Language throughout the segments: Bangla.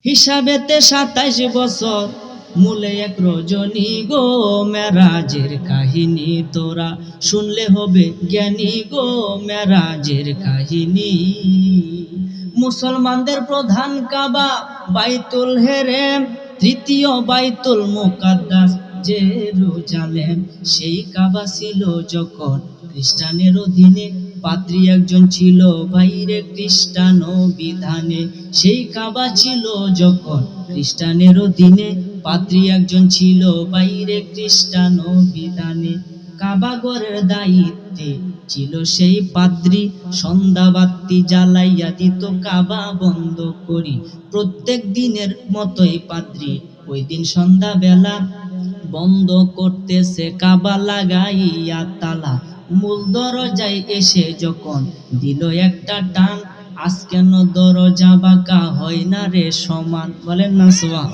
হিসাবেতে 27 বছর মূলে এক রজনী গো, মেরাজের কাহিনী তোরা শুনলে হবে জ্ঞানী গো, মেরাজের কাহিনী। মুসলমানদের প্রধান কাবা বাইতুল হেরেম, তৃতীয় বাইতুল মুকাদ্দাস জেরুজালেম। সেই কাবা ছিল যখন খ্রিস্টানের অধীনে, পাদ্রী একজন ছিল বাইরে খ্রিস্টান বিধানে। সেই কাবা ছিল যখন খ্রিস্টানের অধীনে, পাদ্রী একজন ছিল বাইরে খ্রিস্টান বিধানে। কাবাগরের দায়িত্বে ছিল সেই পাদ্রী, সন্ধ্যাবাতি জ্বালাইয়া দিত কাবা বন্ধ করি। প্রত্যেক দিনের মতোই পাদ্রী ওই দিন সন্ধ্যাবেলা বন্ধ করতেছে কাবা লাগাইয়া তালা। মূল দরজায় এসে যখন দিল একটা টান, আজ কেন দরজা বাঁকা হয় না রে সমান, বলেন না সুবহান।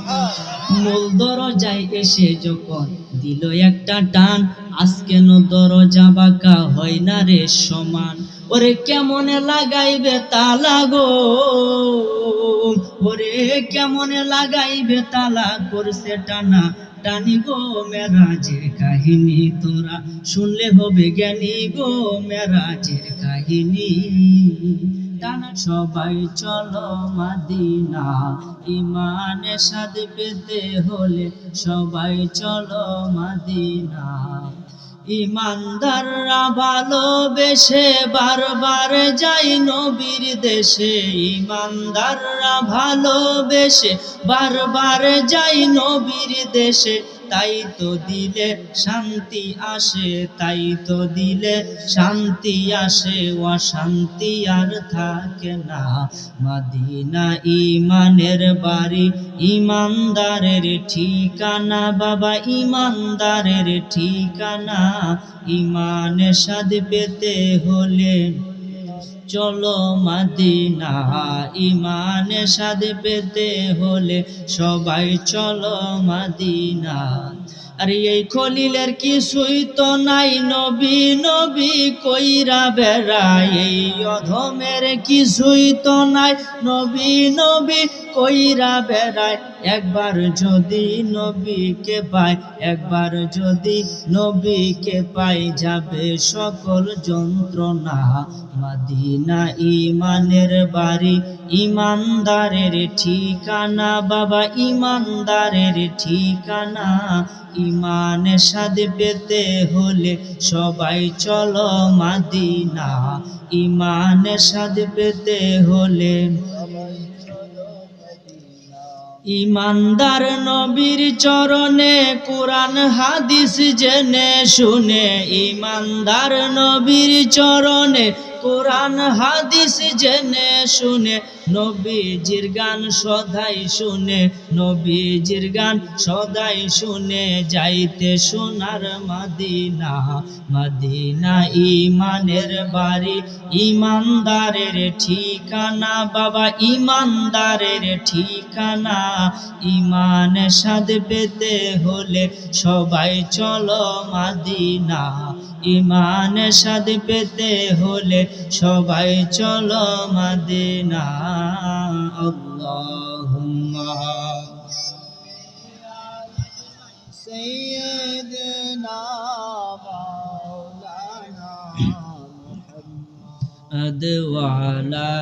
মূল দরজায় এসে যখন দিল একটা টান, আজ কেন দরজা বাঁকা হয় না রে সমান। ওরে কেমনে লাগাইবে তালা গো, ওরে কেমনে লাগাইবে তালা, করছে টানা টানি গো, মেরাজের কাহিনী তোরা শুনলে হবে জ্ঞানী গো, মেরাজের কাহিনী। টানা সবাই চলো মদিনা, ইমানে স্বাদ পেতে হলে সবাই চলো মদিনা। ইমানদাররা ভালোবেসে বারবার যাই নবীর দেশে, ইমানদাররা ভালোবেসে বারবার যাই নবীর দেশে। তাই তো দিলে শান্তি আসে, তাই তো দিলে শান্তি আসে, অশান্তি আর থাকে না। মদিনা ইমানের বাড়ি, ইমানদারের ঠিকানা বাবা, ইমানদারের ঠিকানা। ইমানে স্বাদ পেতে হলে চলো মদিনা, ইমানে স্বাদ পেতে হলে সবাই চলো মদিনা। আরে এই খলিলের কিছুই তো নাই, নবী নবী কইরা বেড়ায়, এই অধমের কিছুই তো নাই, নবী নবী কইরা বেড়ায়। একবার যদি নবীকে পায়, একবার যদি নবীকে পাই, যাবে সকল যন্ত্রণা। মদিনা ইমানের বাড়ি, ইমানদারের ঠিকানা বাবা, ইমানদারের ঠিকানা। ইমানে স্বাদ পেতে হলে সবাই চলো মদিনা, ইমানে স্বাদ পেতে হলে। ইমানদার নবীর চরণে কোরআন হাদিস জেনে শুনে, ইমানদার নবীর চরণে কোরআন হাদিস জেনে শুনে, নবীজির গান সদাই শুনে, নবীজির গান সদাই শুনে, যাইতে সোনার মদিনা। মদিনা ইমানের বাড়ি, ইমানদারের ঠিকানা বাবা, ইমানদারের ঠিকানা। ইমানে স্বাদ পেতে হলে সবাই চলো মদিনা, ইমানে স্বাদ পেতে হলে সবাই চলো মদিনা। আল্লাহুম্মা সাইয়্যিদিনা মাওলানা মুহাম্মদ ওয়া আলা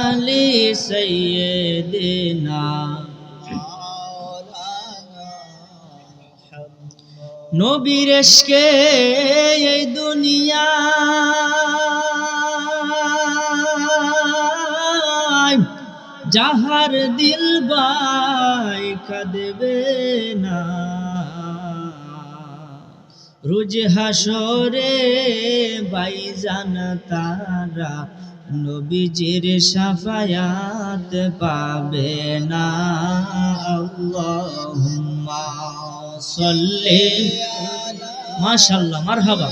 আলি সাইয়্যিদিনা নবীর ইশকে এই দুনিয়ায় যাহার দিল বাই কাঁদবে না, রোজ হাসরে বাইজান তারা নবীজির শাফায়াত পাবে না। আল্লাহুম্মা সাল্লি, মাশাআল্লাহ, মারহাবা,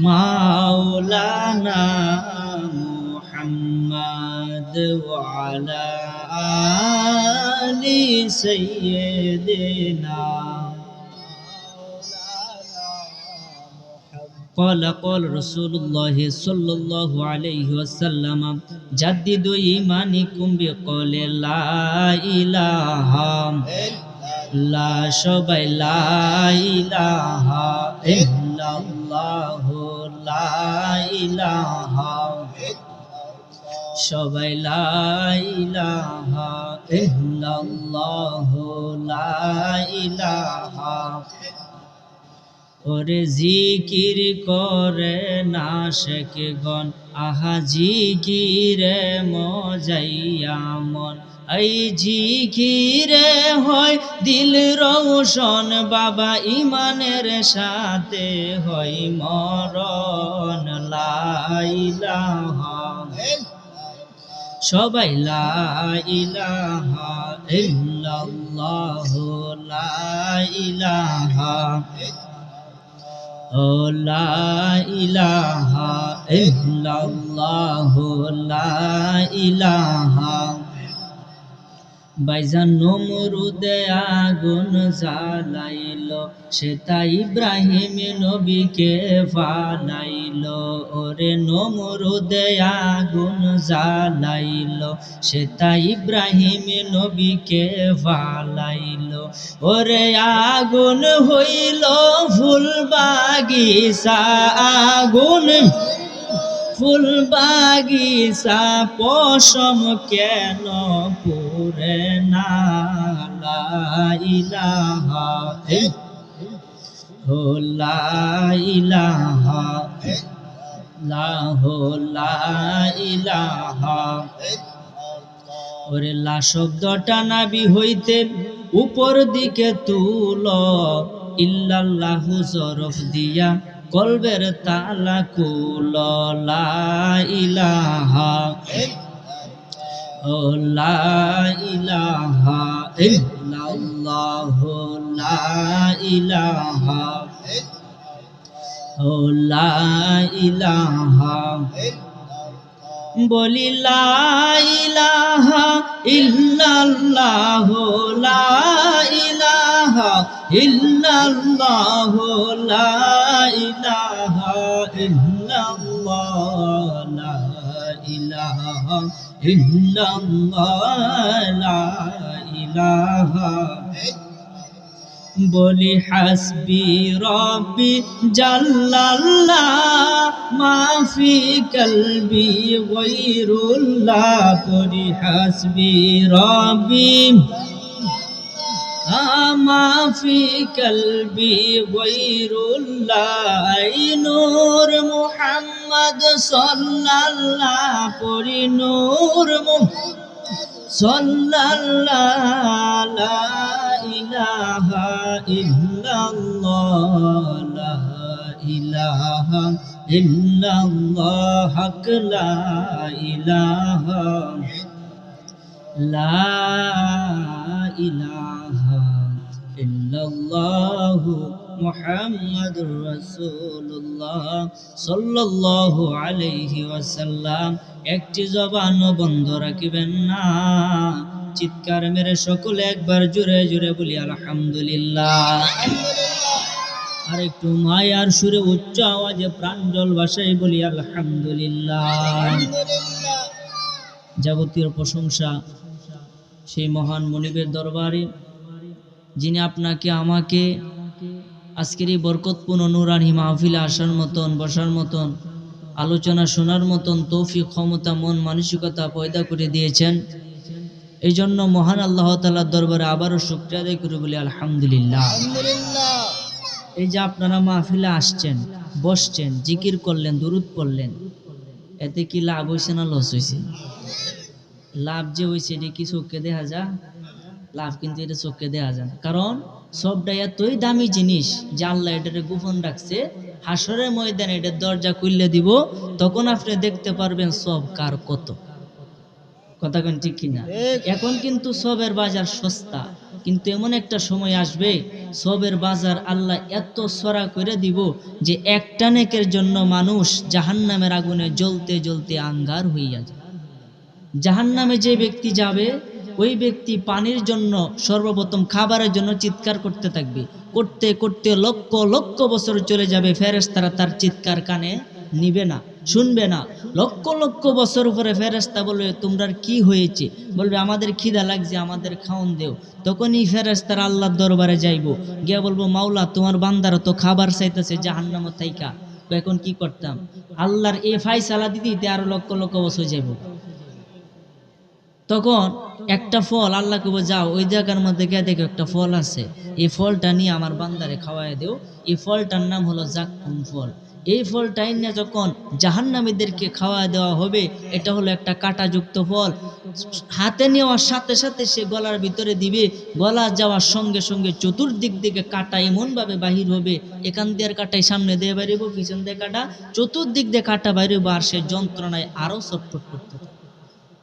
মাওলানা মুহাম্মদ ওয়া আলা আলি সাইয়্যিদিনা। قال قال رسول الله صلى الله عليه وسلم جددوا إيمانكم بقول لا إله لا সবাই লা ইলাহা ইল্লাল্লাহ লা ইলাহা সবাই লা ইলাহা ইল্লাল্লাহ লা ইলাহা ওরে জিকির করে না শেখগণ আহা জিকিরে মজাইয়া মন এই জিকিরে হয় দিল রোশন বাবা ইমানের সাথে হয় মরণ লা ইলাহা সবাই লা ইলাহা ইল্লাল্লাহ লা ইলাহা ও লা ইলাহা ইল্লাল্লাহ লা ইলাহা বাইজান নমরুদে আগুন জ্বালাইল সেটা ইব্রাহিম নবীকে ফালাইল ওরে নমরুদে আগুন জ্বালাইল সেটা ইব্রাহিম নবীকে ফালাইল ওরে আগুন হইল ফুল বাগিচা আগুন ফুল বাগিচা পশম কেন পুরে না লা ইলাহা লা ইলাহা লা ইলাহা ওরে লা শব্দটা নাভি হইতে উপর দিকে তুল ইল্লাল্লাহু জরফ দিয়া কলবের তালা কুল লা ইলাহা ও লা ইলাহা ইল্লাল্লাহ লা ইলাহা ও লা ইলাহা বলি লা ইলাহা ইল্লাল্লাহ লা ইলাহা ইল্লাল্লাহ লা ইলাহা ইল্লাল্লাহ লা ইলাহা ইল্লাল্লাহ লা ইলাহা বলি হাসবি রব্বি জাল্লাল্লাহ মাফি কলবি গায়রুল্লাহ পড়ি হাসবি রব্বি মাফি কলবি গায়রুল্লাহ নূর মুহাম্মদ সাল্লাল্লাহ পড়ি নূর সাল্লাল্লাহ লা ইলাহা ইল্লাল্লাহ লা ইলাহা ইল্লাল্লাহ হক লা ইলাহা লা ইলাহা ইল্লাল্লাহ মুহাম্মাদুর রাসূলুল্লাহ সাল্লাল্লাহু আলাইহি ওয়াসাল্লাম একটি জবান বন্ধ রাখিবেন না চিৎকার মেরে সকলে একবার জোরে জোরে বলি আলহামদুলিল্লাহ আর একটু মায়ার সুরে উচ্চ আওয়াজে প্রাঞ্জল ভাষায় বলি আলহামদুলিল্লাহ যাবতীয় প্রশংসা সেই মহান মনিবের দরবারে যিনি আপনাকে আমাকে আজকের এই বরকতপূর্ণ নূরানি মাহফিলে আসার মতন বসার মতন আলোচনা শোনার মতন তৌফিক ক্ষমতা মন মানসিকতা পয়দা করে দিয়েছেন এই জন্য মহান আল্লাহ তাআলার দরবারে আবারও শুকরিয়া আদায় করে বলি আলহামদুলিল্লাহ। এই যে আপনারা মাহফিলে আসছেন বসছেন জিকির করলেন দুরূদ পড়লেন এতে কি লাভ হয়েছে না লস হয়েছে? লাভ যে হয়েছে এটা কি চোখে দেখা যায়? লাভ কিন্তু এটা চোখে দেখা যায় না, কারণ সবটা এতই দামি জিনিস যে আল্লাহ এটারে গোপন রাখছে। হাসরের ময়দানে এটার দরজা খুললে দিব, তখন আপনি দেখতে পারবেন সব কার কত। কথা কোন ঠিক কিনা? এখন কিন্তু সবের বাজার সস্তা, কিন্তু এমন একটা সময় আসবে সবের বাজার আল্লাহ এত সরা করে দিব যে একটা নেকের জন্য মানুষ জাহান্নামের আগুনে জ্বলতে জ্বলতে আঙ্গার হইয়া যায়। জাহান্নামে যে ব্যক্তি যাবে ওই ব্যক্তি পানির জন্য সর্বপ্রথম খাবারের জন্য চিৎকার করতে থাকবে। করতে করতে লক্ষ লক্ষ বছর চলে যাবে, ফেরেশতারা তার চিৎকার কানে নিবে না, শুনবে না। লক্ষ লক্ষ বছর পরে ফেরেশতা বলবে তোমরা কি হয়েছে? বলবে আমাদের খিদা লাগছে, আমাদের খাওন দেও। তখনই ফেরেশতারা আল্লাহর দরবারে যাইব, গিয়া বলবো মাওলা তোমার বান্দারা তো খাবার চাইতেছে জাহান্নামে থাইকা, তো এখন কি করতাম? আল্লাহর এই ফায়সালা দিতে আরো লক্ষ লক্ষ বছর যাইব। তখন একটা ফল আল্লাহকে বলে যাও ওই জায়গার মধ্যে গিয়ে দেখো একটা ফল আছে, এই ফলটা নিয়ে আমার বান্দারে খাওয়াই দেও। এই ফলটার নাম হলো জাক্কুম ফল। এই ফলটা নিয়ে যখন জাহান্নামীদেরকে খাওয়া দেওয়া হবে, এটা হলো একটা কাঁটাযুক্ত ফল। হাতে নেওয়ার সাথে সাথে সে গলার ভিতরে দিবে, গলা যাওয়ার সঙ্গে সঙ্গে চতুর্দিক দিকে কাঁটা এমনভাবে বাহির হবে, এখান দিয়ে কাঁটাই সামনে দিয়ে বেরোবো, পিছন দিয়ে কাঁটা, চতুর্দিক দিয়ে কাঁটা বেরোবো, আর সে যন্ত্রণায় আরো ছটফট করতে থাকে।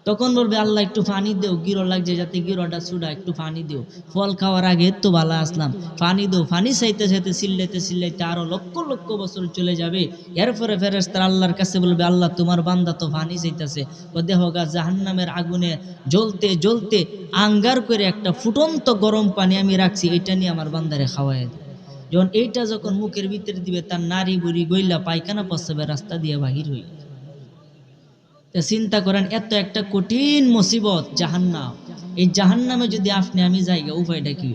তখন বলবে আল্লাহ একটু পানি দেও, গিরো লাগছে, যাতে গিরোটা ছুড়া, একটু পানি দেও। ফল খাওয়ার আগে তো ভালো আসলাম, পানি দেও। পানি চাইতে চাইতে চিল্লাইতে চিল্লাইতে আরো লক্ষ লক্ষ বছর চলে যাবে। এরপরে ফেরেশতারা আল্লাহর কাছে বলবে আল্লাহ তোমার বান্দা তো পানি চাইতেছে, ও দেখো গা জাহান্নামের আগুনে জ্বলতে জ্বলতে আঙ্গার করে একটা ফুটন্ত গরম পানি আমি রাখছি, এটা নিয়ে আমার বান্দারে খাওয়াই দেয়। যখন এইটা যখন মুখের ভিতরে দিবে, তার নারী বুড়ি গইলা পায়খানা প্রস্রাবের রাস্তা দিয়ে বাহির হইল। চিন্তা করেন, এত একটা কঠিন মুসিবত জাহান্নাম। এই জাহান্নামে যদি আপনি আমি যাই, উপায়টা কি?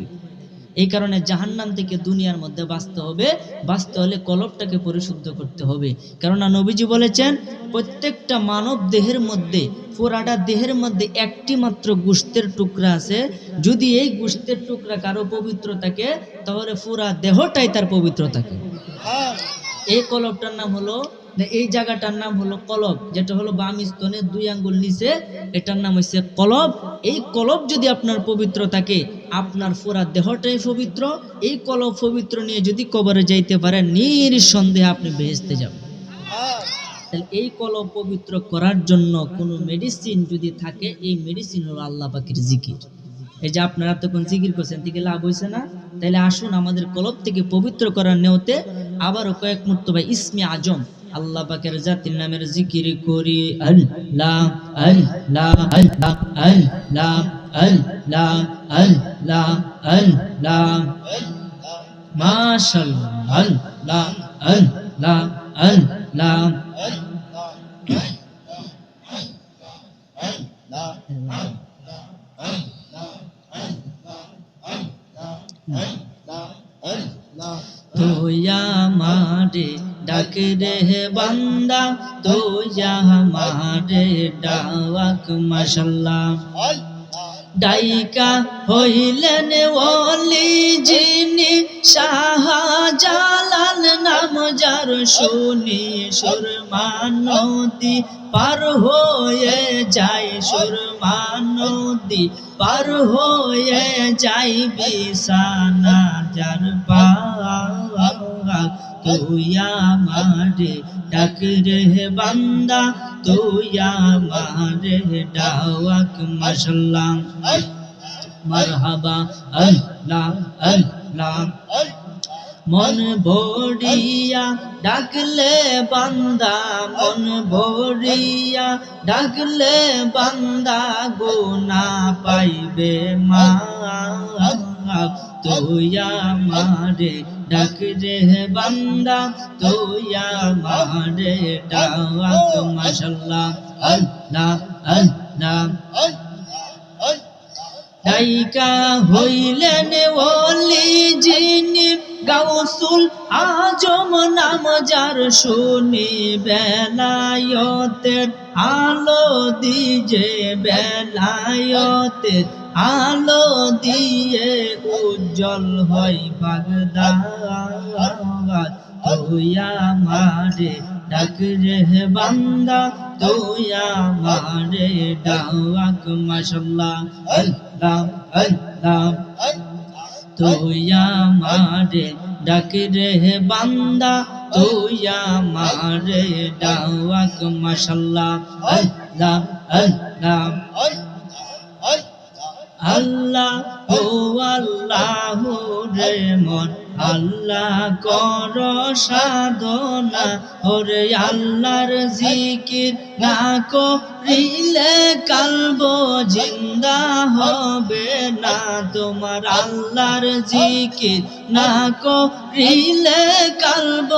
এই কারণে জাহান্নাম থেকে দুনিয়ার মধ্যে বাঁচতে হবে। বাঁচতে হলে কলবটাকে পরিশুদ্ধ করতে হবে। কেননা নবীজি বলেছেন প্রত্যেকটা মানব দেহের মধ্যে, পুরাটা দেহের মধ্যে একটি মাত্র গোশতের টুকরা আছে। যদি এই গোশতের টুকরা কারো পবিত্র থাকে, তাহলে পুরা দেহটাই তার পবিত্র থাকে। এই কলবটার নাম হলো, এই জায়গাটার নাম হলো কলব, যেটা হলো বাম স্তনের 2 আঙ্গুল নিচে, এটার নাম হচ্ছে কলব। এই কলব যদি আপনার পবিত্র থাকে, আপনার পুরা দেহটাই পবিত্র। এই কলব পবিত্র নিয়ে যদি কবরে যাইতে পারেন, নিঃসন্দেহে আপনি বেহেশতে যাবেন। তাহলে এই কলব পবিত্র করার জন্য কোনো মেডিসিন যদি থাকে, এই মেডিসিন হলো আল্লাহ পাকের জিকির। এই যে আপনারা তখন জিকির করছেন, থেকে লাভ হয়েছে না? তাহলে আসুন আমাদের কলব থেকে পবিত্র করার নিয়তে আবারও কয়েক মুর্তবা ইসমে আজম আল্লাহ পাকের জাতির নামের জিকির করি। আল্লাহ আল্লাহ আল্লাহ আল্লাহ আল্লাহ আল্লাহ আল্লাহ মাশাআল্লাহ আল্লাহ আল্লাহ আল্লাহ তোয়া মারে ডাক রে বান্দা, তোয়া মারে ডাক মাশাআল্লাহ। ডাইকা হইলেন ওলি যিনি, শাহজালাল নাম যার, শুনি সুরমা নদী পার হয়ে যায়, সুরমা নদী পার হয়ে যাই, বিছানা যার পাক। তুই আমারে ডাক রে বান্দা, তুই আমারে ডাক মাশাআল্লাহ। মারহাবা আল্লাহ আল্লাহ। মন ভরিয়া ডাকলে বান্দা, মন ভরিয়া ডাকলে বান্দা, গোনা পাইবে মাফ। তুই আমারে ডাক রে বান্দা, তুই আমারে ডাক মাশাআল্লাহ আল্লাহ আল্লাহ। ডাইকা হইলেন ওলি যিনি, গাউসুল আজম নাম যার, শুনি বেলায়েতের আলো দিজে, বেলায়েতের আলো দিয়ে উজ্জ্বল হয় বাগদাদ। তুই আমারে ডাক রে বান্দা, তুই আমারে ডাক মাশাআল্লাহ আল্লাহ আল্লাহ। তুই আমারে ডাক রে বান্দা, তুই আমারে ডাক মাশাআল্লাহ আল্লাহ আল্লাহ। আল্লাহ ও আল্লাহু রে মন আল্লাহ কর সাধনা ওরে আল্লাহর জিকির না করিলে কালব জিন্দা হবে না তোমার আল্লাহর জিকির না করিলে কালব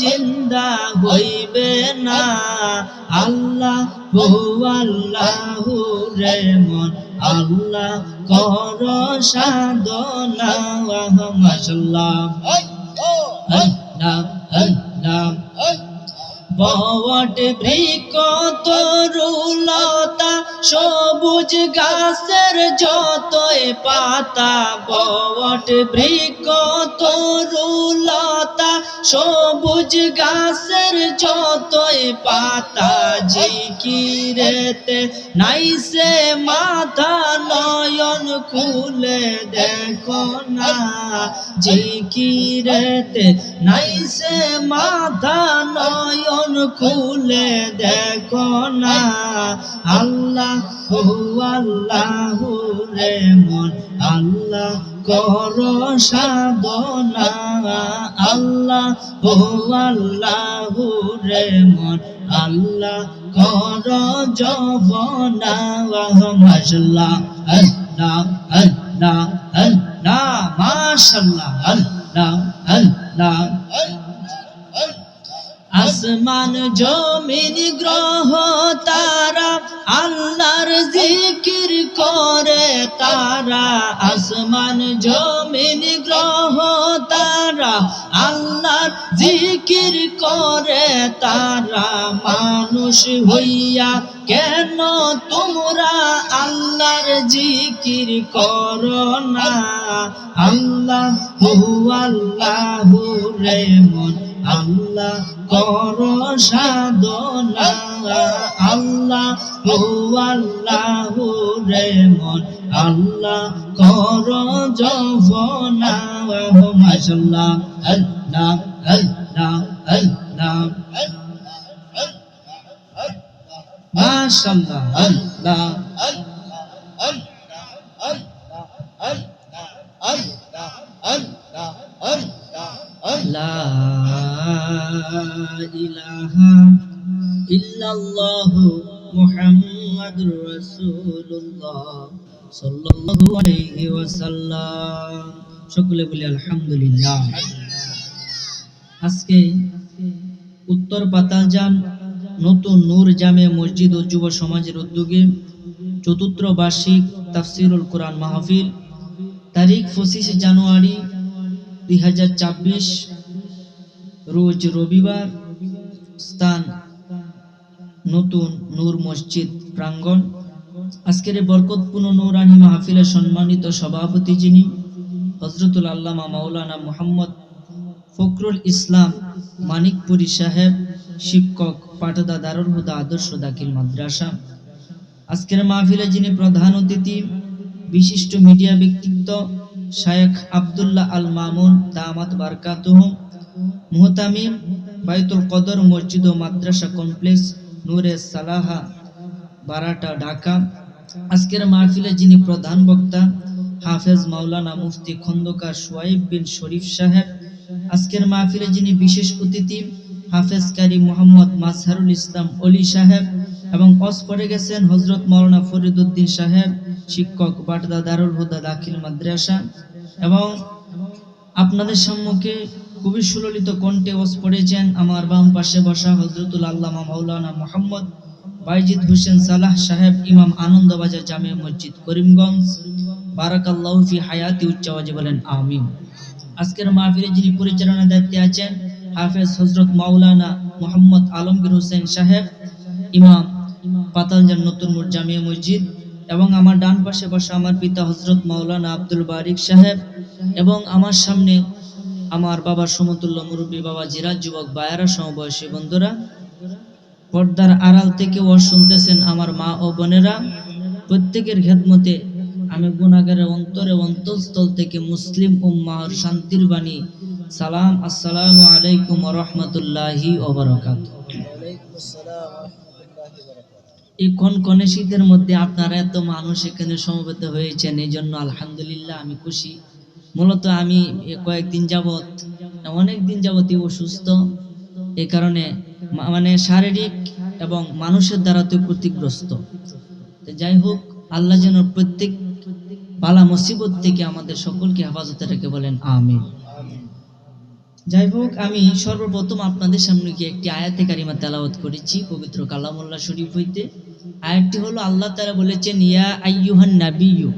জিন্দা হইবে না আল্লাহ আল্লাহু রে মন আল্লাহ কর সাধনা মাশাআল্লাহ আল্লাহ আল্লাহ বট বৃক্ষ তরুলতা সবুজ গাছের যতই পাতা বট বৃক্ষ তরুলতা সবুজ গাছের যতই পাতা জিকিরেতে নাইসে মাথা নয়ন খুলে দেখো না জিকিরেতে নাইসে মাথা নয়ন খুলে দেখো না আল্লাহ আল্লাহু রে মন আল্লাহ কর সাধনা আল্লাহ আল্লাহু রে মন আল্লাহ কর যবনা মাশাআল্লাহ আল্লাহ আল্লাহ আল্লাহ মাশাআল্লাহ আল্লাহ আল্লাহ আসমান জমিন গ্রহ তারা আল্লাহর জিকির করে তারা আসমান জমিন গ্রহ তারা আল্লাহর জিকির করে তারা মানুষ হইয়া কেন তোমরা আল্লাহর জিকির করো না আল্লাহ আল্লাহু রে মন আল্লাহ কর সাধনা আল্লাহ আল্লাহু রে মন আল্লাহ কর যবনা মাশাআল্লাহ আল্লাহ আল্লাহ আল্লাহ মাশাআল্লাহ আল্লাহ লা ইলাহা ইল্লাল্লাহু মুহাম্মাদুর রাসূলুল্লাহ সাল্লাল্লাহু আলাইহি ওয়াসাল্লাম সকলে বলি আলহামদুলিল্লাহ। আজকে উত্তর পাতালজান নতুন নূর জামে মসজিদ ও যুব সমাজের উদ্যোগে চতুর্থ বার্ষিক তাফসিরুল কোরআন মাহফিল তারিখ 25 জানুয়ারি 2024 রোজ রবিবার, স্থান নতুন নূর মসজিদ প্রাঙ্গণ। আজকের এই বরকতপূর্ণ নূরানি মাহফিলের সম্মানিত সভাপতি যিনি হযরতুল আল্লামা মাওলানা মুহাম্মদ ফখরুল ইসলাম মানিকপুরী সাহেব, শিক্ষক, পাটদা দারুল হুদা আদর্শ দাখিল মাদ্রাসা। আজকের মাহফিলে যিনি প্রধান অতিথি বিশিষ্ট মিডিয়া ব্যক্তিত্ব শায়েখ আব্দুল্লাহ আল মামুন দামাত বারকাতুহু, মুহতামিম বাইতুল কদর মসজিদ ও মাদ্রাসা কমপ্লেক্স নূরে সালাহা বারাটা ঢাকা। আজকের মাহফিলে যিনি প্রধান বক্তা হাফেজ মাওলানা মুফতি খন্দকার সোয়াইব বিন শরীফ সাহেব। আজকের মাহফিলে যিনি বিশেষ অতিথি হাফেজ কারি মোহাম্মদ মাজহারুল ইসলাম অলি সাহেব এবং ওয়াজ পড়ে গেছেন হযরত মাওলানা ফরিদউদ্দিন সাহেব, শিক্ষক, বাটদা দারুল হুদা দাখিল মাদ্রাসা। এবং আপনাদের সম্মুখে খুবই সুললিত কণ্ঠে ওয়াজ পড়েছেন আমার বাম পাশে বসা হযরতুল আল্লামা মাওলানা মুহাম্মদ বাইজিদ হোসেন সালাহ সাহেব, ইমাম, আনন্দবাজার জামে মসজিদ করিমগঞ্জ। বারাকাল্লাহু ফি হায়াতি, উচ্চ আওয়াজে বলেন আমিন। আজকের মাহফিলে যিনি পরিচালনার দায়িত্বে আছেন হাফেজ হযরত মাওলানা মুহাম্মদ আলমগীর হোসেন সাহেব, ইমাম, পাতালজান নতুন নূর জামিয়া মসজিদ। এবং আমার ডান পাশে বসা আমার পিতা হযরত মাওলানা আব্দুল বারিক সাহেব, এবং আমার সামনে আমার বাবার সমতুল্য মুরব্বী বাবা জিরাজ, যুবক বায়ারা, সমবয়সী বন্ধুরা, পর্দার আড়াল থেকে ওয়াজ শুনতেছেন আমার মা ও বোনেরা, প্রত্যেকের খেদমতে আমি গুনাহগারের অন্তরে অন্তঃস্থল থেকে মুসলিম উম্মাহর শান্তির বাণী সালাম, আসসালামু আলাইকুম ওয়া রাহমাতুল্লাহি ওয়া বারাকাতুহু। এই কনকনে শীতের মধ্যে আপনারা এত মানুষ এখানে সমবেত হয়েছেন, এই জন্য আলহামদুলিল্লাহ আমি খুশি। মূলত আমি কয়েকদিন যাবত, অনেক দিন যাবতই অসুস্থ। এই কারণে মানে শারীরিক এবং মানুষের দ্বারা তো ক্ষতিগ্রস্ত। যাই হোক, আল্লাহ যেন প্রত্যেক বালা মুসিবত থেকে আমাদের সকলকে হেফাজতে রেখে বলেন আমিন। যাই হোক, আমি সর্বপ্রথম আপনাদের সামনে গিয়ে একটি আয়াতে কারিমা তেলাওয়াত করেছি পবিত্র কালামুল্লাহ শরীফ হইতে। আয়াতটি হলো, আল্লাহ তাআলা বলেছেন, ইয়া আইয়ুহান নাবিয়্যু,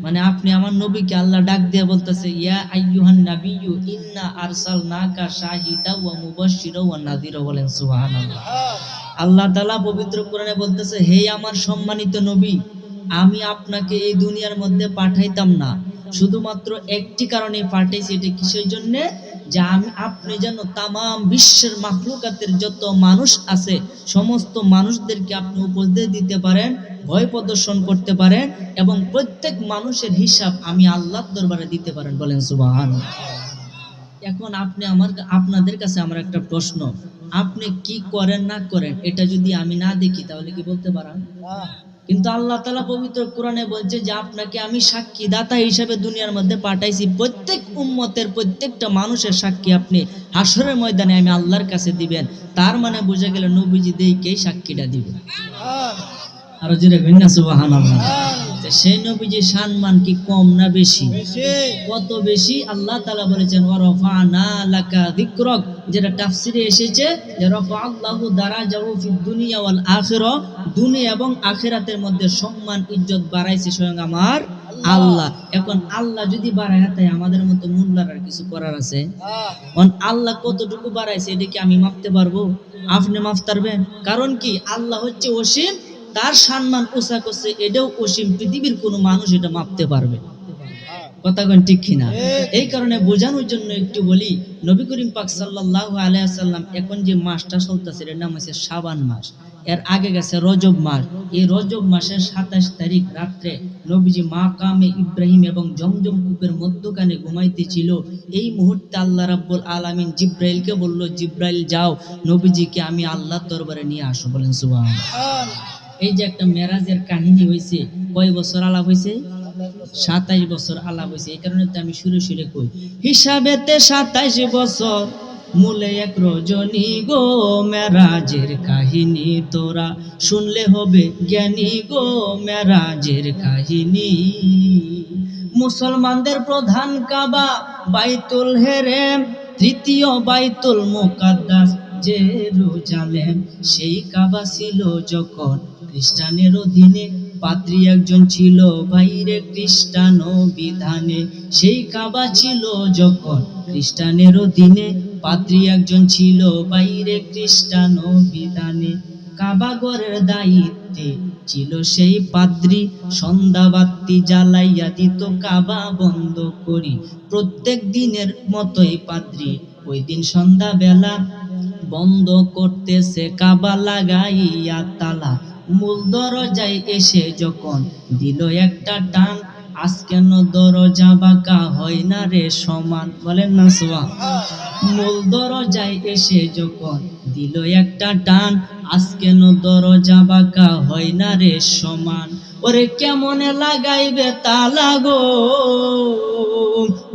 মানে আপনি আমার নবীকে আল্লাহ ডাক দিয়ে বলতেছে, ইয়া আইয়ুহান নাবিয়্যু ইন্না আরসালনাকা শাহিদা ওয়া মুবাশশিরা ওয়া নাযীরা। বলেন সুবহানাল্লাহ। আল্লাহ তাআলা পবিত্র কোরআনে বলতেছে, হে আমার সম্মানিত নবী, আমি আপনাকে এই দুনিয়ার মধ্যে পাঠাইতাম না, শুধুমাত্র একটি কারণে পাঠাইছি। এটা কিসের জন্য? যে আপনি যেন তামাম বিশ্বের মাখলুকাতের যত মানুষ আছে সমস্ত মানুষদেরকে আপনি উপদেশ দিতে পারেন, ভয় প্রদর্শন করতে পারেন, এবং প্রত্যেক মানুষের হিসাব আমি আল্লাহর দরবারে দিতে পারেন। বলেন সুবহানাল্লাহ। এখন আপনাদের কাছে আমার একটা প্রশ্ন, আপনি কি করেন না করেন এটা যদি আমি না দেখি তাহলে কি বলতে পারেন? কিন্তু আল্লাহ তাআলা পবিত্র কোরআনে বলছে যে আপনাকে আমি সাক্ষী দাতা হিসেবে দুনিয়ার মধ্যে পাঠাইছি। প্রত্যেক উম্মতের প্রত্যেকটা মানুষের সাক্ষী আপনি হাসরের ময়দানে আমি আল্লাহর কাছে দিবেন। তার মানে বোঝা গেল নবীজি দেইকেই সাক্ষীটা দিবেন। আরো জোরে বলেন না সুবহানাল্লাহ। সেই নবীজির সম্মান কি কম না বেশি? কত বেশি! আল্লাহ তাআলা বলেছেন, ওয়া রাফা'না লাকা যিকরাক, যেটা তাফসিরে এসেছে যে রাফা'আল্লাহু দারাজাহু ফিদ দুনিয়া ওয়াল আখিরা, দুনিয়া এবং আখিরাতের মধ্যে সম্মান ইজ্জত বাড়াইছে স্বয়ং আমার আল্লাহ। এখন আল্লাহ যদি বাড়ায় তাই আমাদের মতো মোল্লার আর কিছু করার আছে? আল্লাহ কতটুকু বাড়াইছে এটা কি আমি মাপতে পারবো? আপনি মাপতে পারবেন? কারণ কি, আল্লাহ হচ্ছে অসীম, তার সম্মান উঁচা করছে এটাও অসীম। পৃথিবীর কোনো মানুষ এটা মাপতে পারবে? কথা কোন ঠিক কিনা? এই কারণে বোঝানোর জন্য একটু বলি, নবী করিম পাক সাল্লাল্লাহু আলাইহি ওয়াসাল্লাম এখন যে মাসটা চলতেছে এর নাম হচ্ছে শাবান মাস। এর আগে গেছে রজব মাস। এই রজব মাসের ২৭ তারিখ রাত্রে নবীজি মাকামে ইব্রাহিম এবং জমজম কূপের মধ্যখানে ঘুমাইতেছিল। এই মুহূর্তে আল্লাহ রাব্বুল আলামিন জিব্রাইলকে বলল, জিব্রাইল যাও, নবীজিকে আমি আল্লাহর দরবারে নিয়ে আসো। বলেন সুবহানাল্লাহ। এই যে একটা মেরাজের কাহিনী হয়েছে, কয় বছর আলাপ হয়েছে? ২৭ বছর আলাপ হয়েছে। এই কারণে তো আমি সুরে সুরে কই, হিসাবেতে ২৭ বছর মূলে এক রজনী গো, মেরাজের কাহিনী তোরা শুনলে হবে জ্ঞানী গো, মেরাজের কাহিনী। মুসলমানদের প্রধান কাবা বাইতুল হেরেম, তৃতীয় বাইতুল মুকাদ্দাস জেরুজালেম। সেই কাবা ছিল যখন খ্রিস্টানের অধীনে, পাদ্রী একজন ছিল বাইরে খ্রিস্টান বিধানে। সেই কাবা ছিল যখন খ্রিস্টানের অধীনে, পাদ্রী একজন ছিল বাইরে খ্রিস্টান বিধানে। কাবা ঘরের দায়িত্বে ছিল সেই পাদ্রী, সন্ধ্যা বাতি জ্বালাইয়া দিত কাবা বন্ধ করি। প্রত্যেক দিনের মতোই পাদ্রী ওই দিন সন্ধ্যা বেলা বন্ধ করতেছে কাবা লাগাইয়া তালা। মূল দরজায় এসে যখন দিল একটা টান, আজ কেন দরজা বাঁকা হয় না রে সমান। বলেন না সুবহানাল্লাহ। মূল দরজায় এসে যখন দিল একটা টান, আজ কেন দরজা বাঁকা হয় না রে সমান। ওরে কেমনে লাগাইবে তালা গো,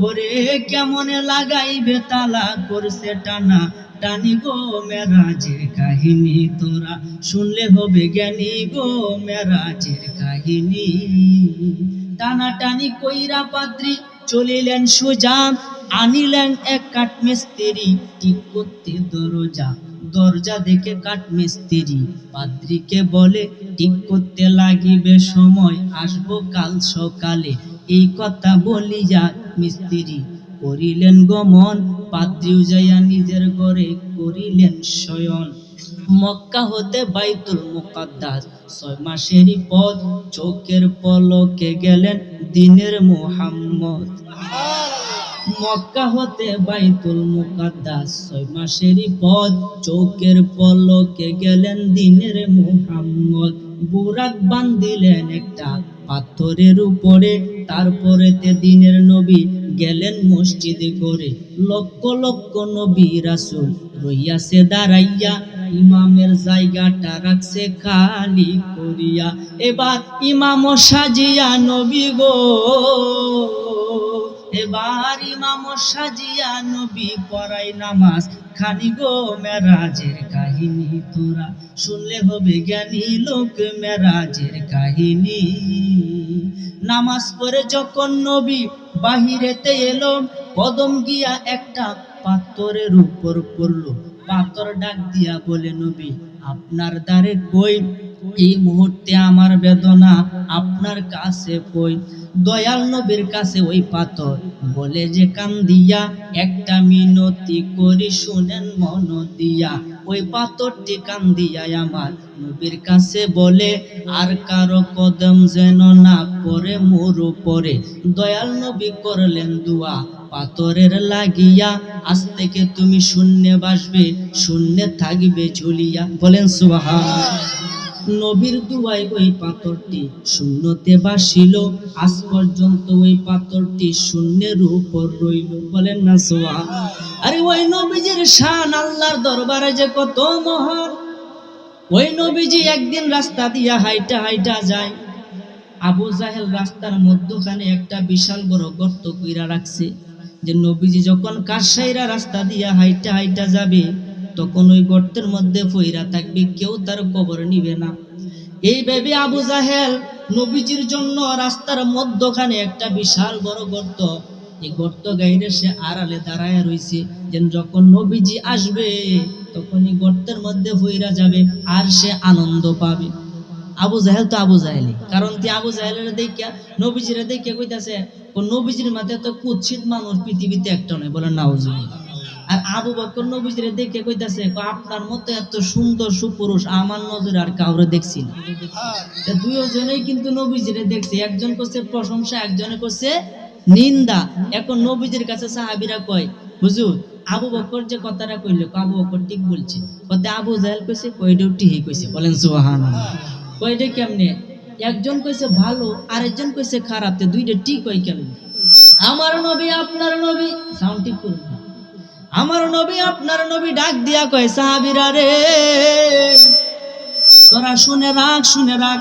ওরে কেমনে লাগাইবে তালা, করছে টানা টানি গো, মেরাজের কাহিনী তোরা শুনলে হবে জ্ঞানী গো, মেরাজের কাহিনী। টানা টানি কইরা পাদ্রী চলিলেন সোজা, আনিলেন এক কাঠমিস্ত্রি ঠিক করতে দরজা। দরজা দেখে কাঠমিস্ত্রি পাদ্রীকে বলে, ঠিক করতে লাগিবে সময়, আসবো কাল সকালে। এই কথা বলিয়া মিস্ত্রি করিলেন গমন, পাদ্রীও যাইয়া নিজের ঘরে করিলেন শয়ন। মক্কা হতে বাইতুল মুকাদ্দাস ৬ মাসেরই পথ, চোখের পলকে গেলেন দিনের মুহাম্মদ। মক্কা হতে বাইতুল মুকাদ্দাস ৬ মাসেরই পথ, চোখের পলকে গেলেন দিনের মুহাম্মদ। বুরাক বান্ধিলেন একটা পাথরের উপরে, তারপরেতে দিনের নবী গেলেন মসজিদে করে। লক্ষ লক্ষ নবী রাসূল রইয়াছে দাঁড়াইয়া, ইমামের জায়গাটা রাখছে খালি করিয়া। এবার ইমাম সাজিয়া নবী গো, এবার ইমাম সাজিয়া নবী পড়াই নামাজ খানি গো মেরাজের কাহিনী তোরা শুনলে হবে জ্ঞানী লোক মেরাজের কাহিনী। নামাজ পড়ে যখন নবী বাহিরেতে এলো, কদম গিয়া একটা পাথরের উপর পড়লো। পাথর ডাক দিয়া বলে, নবী আপনার দ্বারে কই, এই মুহূর্তে আমার বেদনা আপনার কাছে কই। দয়াল নবীর কাছে ওই পাথর বলে যে, কান দিয়া একটা মিনতি করি শুনেন মন দিয়া। ওই পাথরটি কান দিয়া আমার নবীর কাছে বলে, আর কারো কদম যেন না পড়ে মোর উপরে। দয়াল নবী করলেন দুয়া পাথরের লাগিয়া, আজ থেকে তুমি শূন্যে বাসবে, শূন্যে থাকবে ঝুলিয়া। বলেন সুবহানাল্লাহ। নবীর দুয়ায় ওই পাথরটি শূন্যতে বাসিল, আজ পর্যন্ত ওই পাথরটি শূন্যের উপর রইল। বলেন না সুবহানাল্লাহ। আরে ওই নবীজির শান আল্লাহর দরবারে যে কত মহান। ওই নবীজি একদিন রাস্তা দিয়া হাইটা হাইটা যায়, আবু জাহেল রাস্তার মধ্যখানে একটা বিশাল বড় গর্ত কইরা রাখছে, যে নবীজি যখন কারসাইরা রাস্তা দিয়া হাইটা হাইটা যাবে তখন ওই গর্তের মধ্যে পইরা থাকবে, কেউ তার কবর নিবে না। এই ভেবে আবু জাহেল নবীজির জন্য রাস্তার মধ্যখানে একটা বিশাল বড় গর্ত, এই গর্ত গাইরে সে আড়ালে দাঁড়ায় রইছে, যেন যখন নবীজি আসবে তখন এই গর্তের মধ্যে পইরা যাবে আর সে আনন্দ পাবে। আবু জাহেল তো আবু জাহেলি, কারণ কি আবু জাহেলের দেখিয়া নবীজিরে দেখিয়া কইতাছে, ও নবীজির মাঝে তো কুৎসিত মানুষ পৃথিবীতে একটা নয়। বলেন নাউজুবিল্লাহ। আর আবু বকর নবীজিরে দেখে কইতাছে, আপনার মতো এত সুন্দর সুপুরুষ আমার নজরে আর কাউরে দেখছি না। দুইজনেই কিন্তু নবীজিরে দেখছে, একজন করছে প্রশংসা, একজনে করছে নিন্দা। এখন নবীজির কাছে সাহাবীরা কয়, হুজুর আবু বকর যে কথাটা কইলো, আবু বকর ঠিক বলছে। কতে আবু জাহেল কইছে, কয়টাও ঠিকই কইছে। বলেন সুবহানাল্লাহ। কয়টা কেমনে? একজন কইছে ভালো, আরেকজন কইছে খারাপ, তে দুইটা ঠিক হয় কেমনে? আমার নবী আপনার নবী, সাউন্ড ঠিক করুন। আমার নবী আপনার নবী ডাক দিয়া কয়, সাহাবীরা রে তোরা শুনে রাখ, শুনে রাখ।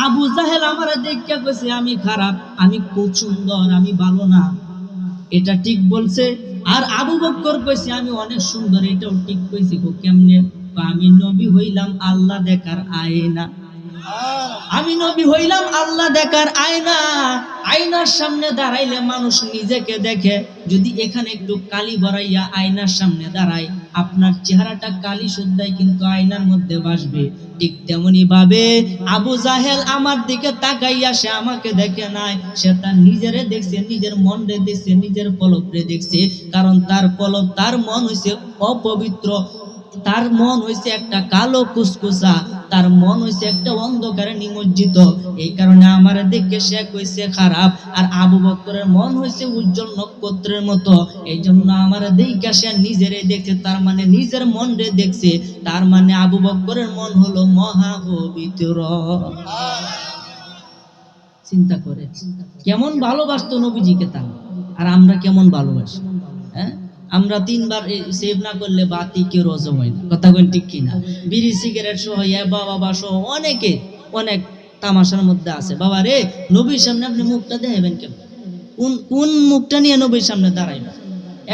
আবু জাহেল আমার দেখিয়া কইছে আমি খারাপ, আমি খুব সুন্দর, আমি ভালো না, এটা ঠিক বলছে। আর আবু বকর কইছে আমি অনেক সুন্দর, এটাও ঠিক কইছে। কেমনে? আমি নবী হইলাম আল্লাহ দেখার আয়না, আমি নবী হইলাম আল্লাহ দেখার আয়না। আয়নার সামনে দাঁড়াইলে মানুষ নিজেকে দেখে, যদি এখানে একটু কালি ভরাইয়া আয়নার সামনে দাঁড়ায়, আপনার চেহারাটা কালি শুদ্ধাই কিন্তু আয়নার মধ্যে ভাসবে। ঠিক তেমনি ভাবে আবু জাহেল আমার দিকে তাকাইয়া সে আমাকে দেখে নাই, সে তার নিজেরে দেখছে, নিজের মনরে দেখছে, নিজের কলবরে দেখছে। কারণ তার কলব, তার মন হইছে অপবিত্র, তার মন হইছে একটা কালো কুসকুসা, তার মন হইছে একটা অন্ধকারে নিমজ্জিত। এই কারণে আমার দেখে সে কইছে খারাপ। আর আবু বকরের মন হইছে উজ্জ্বল নক্ষত্রের মতো, এই জন্য আমার দেখে সে নিজেরে দেখছে, তার মানে নিজের মন রে দেখছে। তার মানে আবু বকরের মন হলো মহা পবিত্র। চিন্তা করে কেমন ভালোবাসতো নবীজিকে তার, আর আমরা কেমন ভালোবাসি। হ্যাঁ, আমরা 3 বার সেভ না করলে বাতি কেউ রজম হয় না। কথা বলেন ঠিক কিনা? বিড়ি সিগারেট সহ বাবা সহ অনেকে অনেক তামাশার মধ্যে আছে। বাবা রে, নবীর সামনে আপনি মুখটা দেখাবেন কেন? কোন মুখটা নিয়ে নবীর সামনে দাঁড়াইবেন?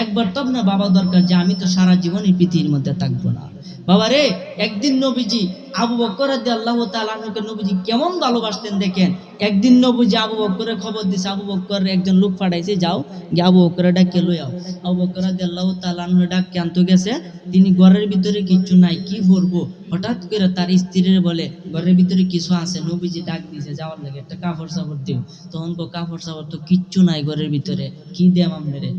একবার তো আপনার বাবা দরকার যে আমি তো সারা জীবন এই পৃথিবীর মধ্যে থাকবো না। বাবা রে, একদিন নবীজি আবু বকর রাদিয়াল্লাহু তাআলা আনহুকে নবীজি কেমন ভালোবাসতেন দেখেন। একদিন নবীজি আবু বকরের খবর দিছে, আবু বকর একজন লোক পাঠাইছে, যাও গিয়ে আবু বকরের ডাকে লই আও। আবু বকর রাদিয়াল্লাহু তাআলা আনহু ডাককে আনতে গেছে, তিনি ঘরের ভিতরে কিছু নাই, কি করবো? হঠাৎ করে তার স্ত্রীর বলে ঘরের ভিতরে কিছু আছে। নবীজি ডাক দিয়েছে যাওয়ার লাগে, একটা কাপড় চাপড় দিও। তখন কাপড় চাপড় তো কিচ্ছু নাই ঘরের ভিতরে, কি দেম আপনারে?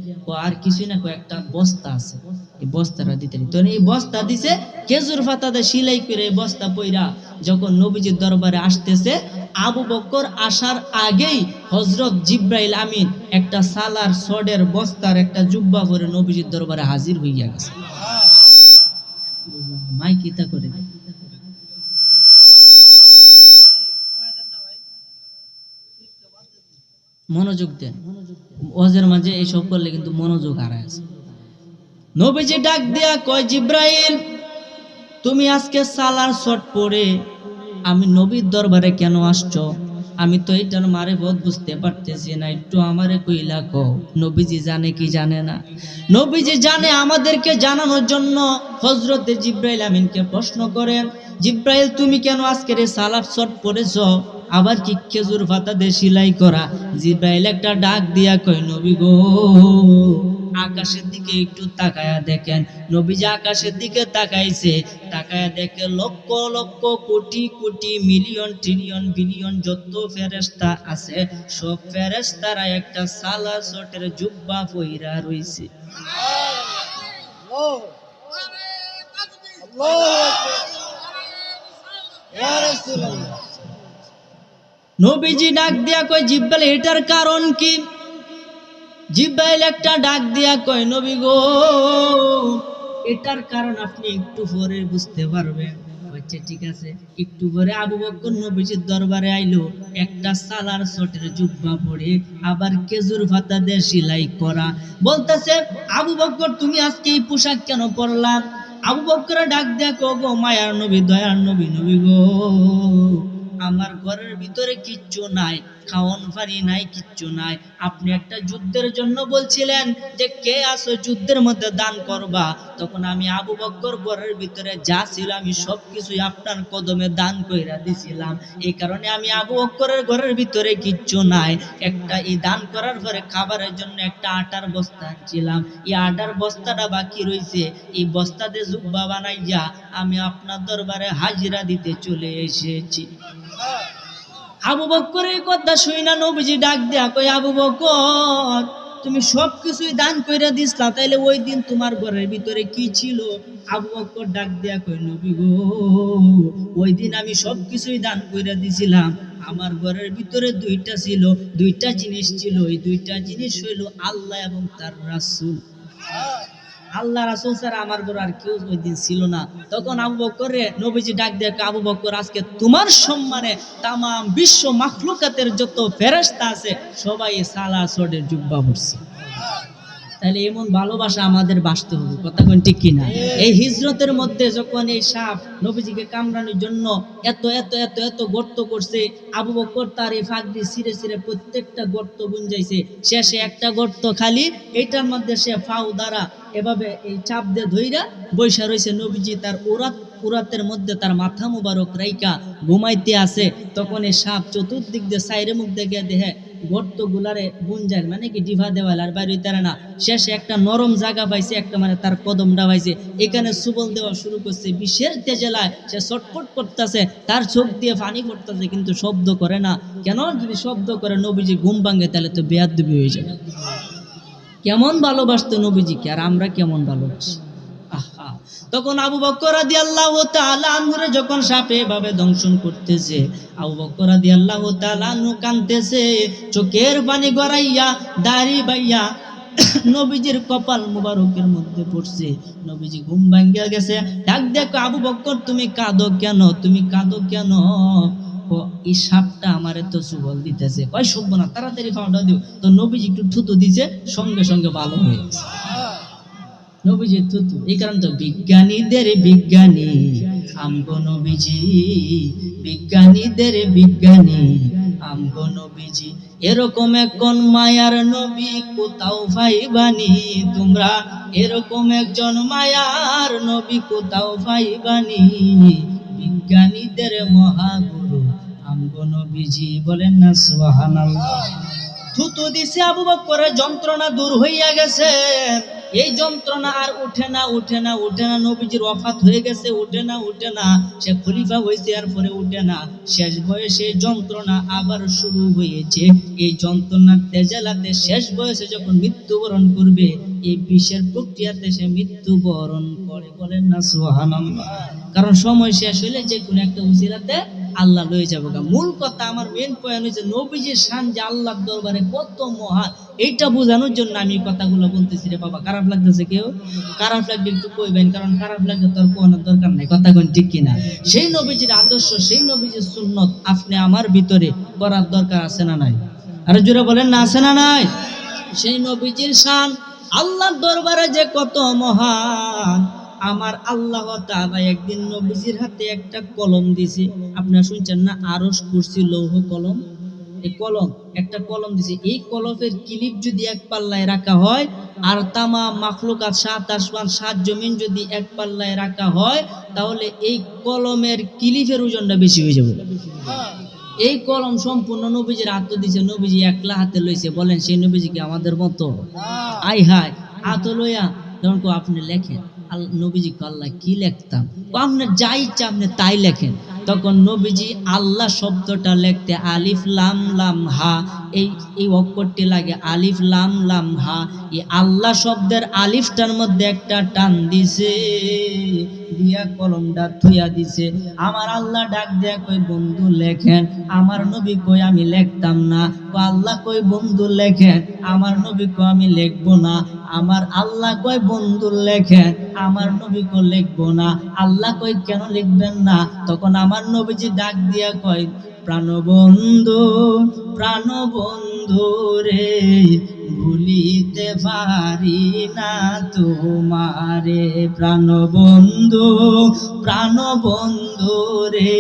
আর কিছুই না, একটা বস্তা আছে, এই বস্তাটা দিতে। তো এই বস্তা দিছে, খেজুর পাতাতে সিলাই করে বস্তা পইরা যখন নবীজির দরবারে আসতেছে, আবু বকর আসার আগেই হযরত জিব্রাইল আমিন একটা সালার সডের বস্তার একটা জুব্বা পরে নবীজির দরবারে হাজির হইয়া গেছে। মাই কিতা করে মনোযোগ দেন, ওয়াজের মাঝে এইসব করলে কিন্তু মনোযোগ হারায় আছে। নবীজি ডাক দিয়া কয়, জিব্রাইল তুমি আজকে সালার শট পরে আমি নবীর দরবারে কেন আসছো? আমি তো এটার মারে বহুত বুঝতে পারতেছি না, একটু আমারে কইলা কও নবীজি জানে কি জানে না? নবীজি জানে, আমাদেরকে জানানোর জন্য হযরতে জিবরাইল আমিনকে প্রশ্ন করেন, জিবরাইল তুমি কেন আজকের এই সালাত শট পড়েছো, আবার কি খেজুর পাতা দিয়ে সেলাই করা? জিবরাইল একটা ডাক দিয়া কয়, নবী গো আকাশের দিকে একটু তাকায়া দেখেন। নবীজি আকাশের দিকে তাকাইছে, তাকায়া দেখে lakh lakh crore crore million trillion billion যত ফেরেশতা আছে সব ফেরেশতারা একটা সালা শটের জুব্বা পইরা রইছে। নবীজি ডাক দিয়া কয়, জিব্রাইল এটার কারণ কি? জিব্রাইল একটা ডাক দিয়া কয়, নবী গো এটার কারণ আপনি একটু পরে বুঝতে পারবেন। আচ্ছা ঠিক আছে। একটু পরে আবু বকর নবীজির দরবারে আইলো, একটা সালার শটের জুব্বা পরে, আবার খেজুর পাতা দিয়ে সেলাই করা। বলতেছে, আবু বকর তুমি আজকে এই পোশাক কেন পরলা? আবু বকর ডাক দিয়া কয়, গো মায়ার নবী, দয়ার নবী, নবী গো আমার ঘরের ভিতরে কিচ্ছু নাই, খাওয়ান পানি নাই, কিচ্ছু নাই। আপনি একটা যুদ্ধের জন্য বলছিলেন যে কে আসো যুদ্ধের মধ্যে দান করবা, তখন আমি আবু বকর ঘরের ভিতরে যা ছিল আমি সবকিছুই আপনার কদমে দান কইরা দিছিলাম। এই কারণে আমি আবু বকরের ঘরের ভিতরে কিচ্ছু নাই। একটা এই দান করার পরে খাবারের জন্য একটা আটার বস্তা আনছিলাম, এই আটার বস্তাটা বাকি রইছে, এই বস্তাতে জুব্বা বানাইয়া আমি আপনার দরবারে হাজিরা দিতে চলে এসেছি। আবু বকরের কথা শুইনা নবীজি ডাক দেয়া কই, আবু বকর তুমি সবকিছুই দান কইরা দিছলা, তাইলে ওই দিন তোমার ঘরের ভিতরে কি ছিল? আবু বকর ডাক দেয়া কই, নবী গো ওই দিন আমি সবকিছুই দান কইরা দিছিলাম। আমার ঘরের ভিতরে দুইটা ছিল, দুইটা জিনিস ছিল, এই দুইটা জিনিস হইল আল্লাহ এবং তার রাসূল। আল্লাহ রাসূল ছাড়া আমার ঘরে আর কেউ ওই দিন ছিল না। তখন আবু বকরে নবীজি ডাক দিয়ে, আবু বকর আজকে তোমার সম্মানে তাম বিশ্ব মাখলুকাতের যত ফেরেশতা আছে সবাই সালা সডের জুব্বা পরছে। তাহলে এমন ভালোবাসা আমাদের বাসতে হবে, কথা কোন ঠিক কিনা? এই হিজরতের মধ্যে যখন এই সাপ নবীজিকে কামড়ানোর জন্য এত এত এত এত গর্ত করছে, আবু বকর তার এই ফাঁক দিয়ে ছিঁড়ে ছিঁড়ে প্রত্যেকটা গর্ত গুঞ্জাইছে, শেষে একটা গর্ত খালি, এইটার মধ্যে সে ফাউ দ্বারা এভাবে এই চাপ দিয়ে ধইরা বৈশা রয়েছে। নবীজি তার উরাতের মধ্যে তার মাথা মুবারক রাইকা ঘুমাইতে আছে। তখন এই সাপ চতুর্দিক দিয়ে সাইরে মুখ দেখে দেহে গর্ত গুলারে গুঞ্জায়, মানে কি ডিভা দেওয়াল আর বাইরে তারা না, শেষে একটা নরম জায়গা পাইছে, একটা মানে তার কদমটা পাইছে, এখানে সুবল দেওয়া শুরু করছে। বিশেষ তেজেলায় সে ছটফট করতেছে, তার চোখ দিয়ে পানি পড়তেছে, কিন্তু শব্দ করে না। কেন? যদি শব্দ করে নবীজি ঘুম ভাঙে তাহলে তো বেয়াদবি হয়ে যাবে। কেমন ভালোবাসতো নবীজিকে, আর আমরা কেমন ভালোবাসি। আহা, তখন আবু বকর রাদিয়াল্লাহু তাআলা আনহুরে যখন সাপে এভাবে দংশন করতেছে, আবু বকর রাদিয়াল্লাহু তাআলা আনহু কাঁদতেছে, চোখের পানি গড়াইয়া দাড়ি বাইয়া নবীজির কপাল মুবারকের মধ্যে পড়ছে। নবীজি ঘুম ভাঙ্গিয়া গেছে, ডাক দেখো, আবু বকর তুমি কাঁদো কেন, তুমি কাঁদো কেন? এই সাপটা আমারে তো সুবল দিতেছে। কয় সভ্য না, তাড়াতাড়ি ফাউন্ডা দিও। তো নবীজি একটু থুতু দিছে, সঙ্গে সঙ্গে ভালো হয়ে গেছে। নবীজি থুতু, এই কারণে তো বিজ্ঞানীদের বিজ্ঞানী আমগো নবীজি, বিজ্ঞানীদের বিজ্ঞানী আমগো নবীজি, এরকম একজন মায়ার নবী কোথাও পাইবানি তোমরা, এরকম একজন মায়ার নবী কোথাও পাইবানি, বিজ্ঞানীদের মহাগুরু আমগো নবীজি। বলেন না সুবহানাল্লাহ। থুতু দিছে, আবু বকরের যন্ত্রণা দূর হইয়া গেছে। এই যন্ত্রণা আর উঠে না, উঠে না, উঠে না। নবীজির ওয়াফাত হয়ে গেছে, উঠে না, উঠে না। সে খলিফা হয়েছে, আর পরে উঠে না। শেষ বয়সে যন্ত্রণা আবার শুরু হয়েছে। এই যন্ত্রণার তেজালাতে শেষ বয়সে যখন মৃত্যুবরণ করবে, এই বিষের প্রক্রিয়াতে সে মৃত্যুবরণ করে। বলেন না সুবহানাল্লাহ। কারণ সময় শেষ হইলে যে কোনো একটা উসিলাতে আল্লাহ লয়ে যাবে। মূল কথা, আমার মেন পয়েন্ট হচ্ছে নবীজির শান যে আল্লাহর দরবারে কত মহান, এইটা বোঝানোর জন্য আমি কথাগুলো বলতেছি রে বাবা। খারাপ লাগতেছে কেউ? খারাপ লাগবে একটু কইবেন, কারণ খারাপ লাগলে তোর কোনো দরকার নাই, কথা কোন ঠিক কিনা? সেই নবীজির আদর্শ, সেই নবীজির সুন্নত আপনি আমার ভিতরে করার দরকার আছে না নাই? আরে জোরে বলেন না, আছে না নাই? সেই নবীজির শান আল্লাহর দরবারে যে কত মহান। আমার আল্লাহ তাআলা একদিন নবীজির হাতে একটা কলম দিছে, আপনারা শুনছেন না? আরশ কুরসি লৌহ কলম। এই কলম, একটা কলম দিছে, এই কলমের ক্লিপ যদি এক পাল্লায় রাখা হয় আর তামাম মাখলুকাত সাত আসমান সাত জমিন যদি এক পাল্লায় রাখা হয়, তাহলে এই কলমের ক্লিপের ওজনটা বেশি হয়ে যাবে। এই কলম সম্পূর্ণ নবীজির হাতে দিছে, নবীজি একলা হাতে লইছে, বলেন সেই নবীজি কি আমাদের মতো? আই হাই, হাত লইয়া তখন আপনি লেখেন, নবীজি আল্লাহ কি লিখতাম, আপনার যা ইচ্ছা আপনি তাই লেখেন। তখন নবীজি আল্লাহ শব্দটা লিখতে আলিফ লাম লাম হা, এই এই অক্ষরটি লাগে আলিফ লাম লাম হা, এই আল্লাহ শব্দের আলিফটার মধ্যে একটা টান দিছে, দিয়া কলমটা থুইয়া দিছে। আমার আল্লাহ ডাক দিয়া কই বন্ধু লেখেন, আমার নবী কই আমি লিখতাম না। ও আল্লাহ কই বন্ধু লেখেন, আমার নবী কই আমি লিখবো না। আমার আল্লাহ কই বন্ধু লেখেন, আমার নবী কই লিখবো না। আল্লাহ কই কেন লিখবেন না? তখন আমার নবীজি ডাক দিয়া কয় প্রাণবন্ধু প্রাণবন্ধু রে, ভুলিতে পারি না তোমারে। প্রাণবন্ধু প্রাণবন্ধু রে,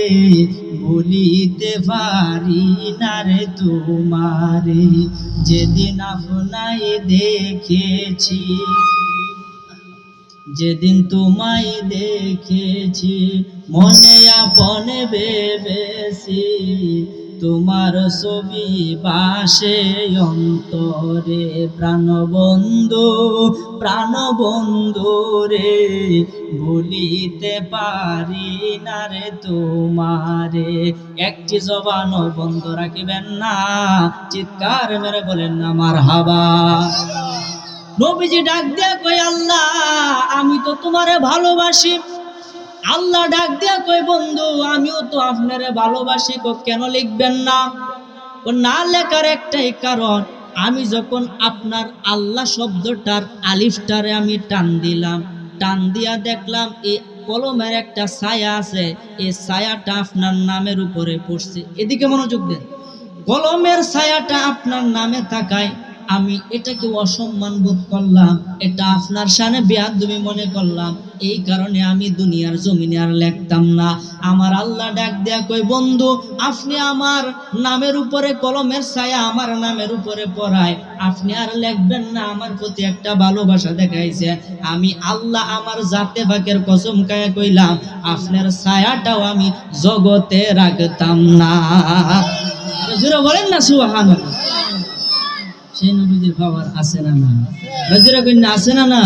ভুলিতে পারি না রে তোমারে। যেদিন আপনায় দেখেছি, যেদিন তোমায় দেখেছি, মনে আপনে ভেবেছি, তোমার ছবি বাসে অন্তরে। প্রাণবন্ধু প্রাণবন্ধু রে, ভুলিতে পারি না রে তোমারে। একটি জবানও বন্ধ রাখিবেন না, চিৎকার মেরে বলেন না মারহাবা। নবীজি ডাক দিয়া কই আল্লাহ আমি তো তোমারে ভালোবাসি। আল্লাহ ডাক দিয়া কই বন্ধু আমিও তো আপনারে ভালোবাসি, কেন লিখবেন না? না লেখার একটাই কারণ, আমি যখন আপনার আল্লাহ শব্দটার আলিফটারে আমি টান দিলাম, টান দিয়া দেখলাম এই কলমের একটা ছায়া আছে, এই ছায়াটা আপনার নামের উপরে পড়ছে। এদিকে মনোযোগ দেন। কলমের ছায়াটা আপনার নামে থাকায় আমি এটাকে অসম্মান বোধ করলাম, এটা আপনার সামনে বেয়াদবি মনে করলাম। এই কারণে আমি দুনিয়ার জমিনে আর লিখতাম না। আমার আল্লাহ ডাক দেয়া কই বন্ধু আপনি আমার নামের উপরে কলমের ছায়া আমার নামের উপরে পড়ায় আপনি আর লিখবেন না। আমার প্রতি একটা ভালোবাসা দেখাইছে, আমি আল্লাহ আমার জাতে পাকের কসম খায়া কইলাম আপনার ছায়াটাও আমি জগতে রাখতাম না। জোরে বলেন না সুবহানাল্লাহ। সেই নবীজির পাওয়ার আছে না না? জোরে কইনা আছে না না?